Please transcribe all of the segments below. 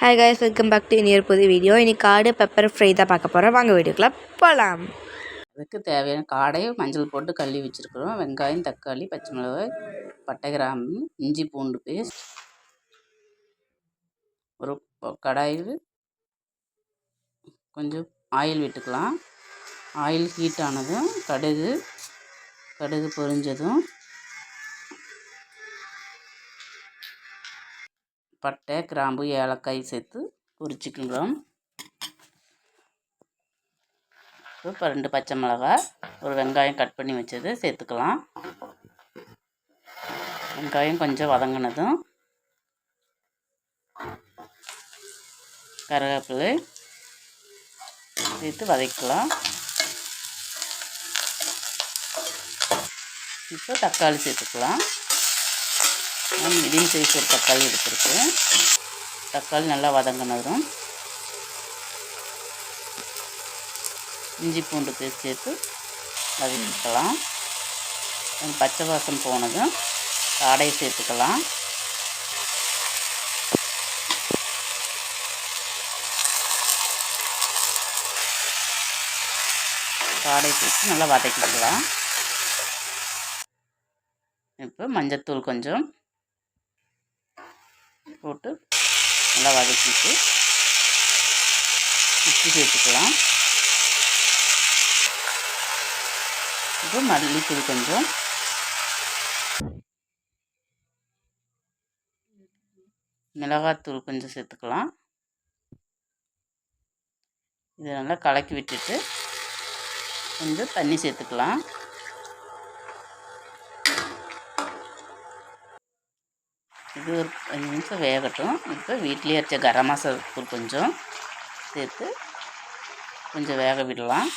Hi guys, welcome back to இன்னொரு புது video. இன்னைக்கு காடை பெப்பர் ஃப்ரை தான் பார்க்க போகிறோம். வாங்க வீடியோக்குள்ள போகலாம். அதுக்கு தேவையான காடை மஞ்சள் போட்டு கழுவி வச்சுருக்குறோம். வெங்காயம், தக்காளி, பச்சை மிளகாய், பட்டை, கிராம்பு, இஞ்சி பூண்டு பேஸ்ட். ஒரு கடாயில் கொஞ்சம் ஆயில் விட்டுக்கலாம். ஆயில் ஹீட் ஆனதும் கடுகு பொரிஞ்சதும் பட்டை, கிராம்பு, ஏலக்காய் சேர்த்து பொரிச்சிக்கலாம். இப்போ 2 பச்சை மிளகாய், ஒரு வெங்காயம் கட் பண்ணி வச்சது சேர்த்துக்கலாம். வெங்காயம் கொஞ்சம் வதங்கினதும் கருவேப்பிலை சேர்த்து வதக்கலாம். இப்போ தக்காளி சேர்த்துக்கலாம். நான் மீடியம் சைஸ் ஒரு தக்காளி எடுத்துருக்கேன். தக்காளி நல்லா வதங்கினதும் இஞ்சி பூண்டு பேஸ்ட் சேர்த்து வதக்கிக்கலாம். பச்சை வாசம் போனதும் காடையை சேர்த்துக்கலாம். காடை சேர்த்து நல்லா வதக்கிக்கலாம். இப்போ மஞ்சத்தூள் கொஞ்சம் போட்டு நல்லா வதக்கிட்டு உப்பு சேர்த்துக்கலாம். இப்போ மல்லித்தூள் கொஞ்சம், மிளகாத்தூள் கொஞ்சம் சேர்த்துக்கலாம். இதை நல்லா கலக்கி விட்டுட்டு கொஞ்சம் தண்ணி சேர்த்துக்கலாம். இது ஒரு 5 நிமிஷம் வேகட்டும். இப்போ வீட்டிலே அரைச்ச கரம் மசாலா தூள் கொஞ்சம் சேர்த்து கொஞ்சம் வேக விடலாம்.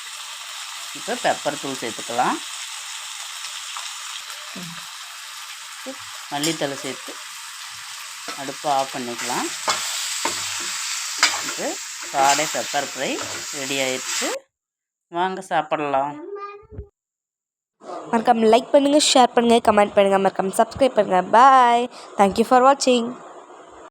இப்போ பெப்பர் தூள் சேர்த்துக்கலாம். மல்லித்தலை சேர்த்து அடுப்பை ஆஃப் பண்ணிக்கலாம். இப்போ காடை பெப்பர் ஃப்ரை ரெடி ஆயிடுச்சு. வாங்க சாப்பிடலாம். மறக்காம லைக் பண்ணுங்கள், ஷேர் பண்ணுங்கள், கமெண்ட் பண்ணுங்கள், மறக்காம சப்ஸ்கிரைப் பண்ணுங்கள். பாய். தேங்க்யூ ஃபார் வாட்சிங்.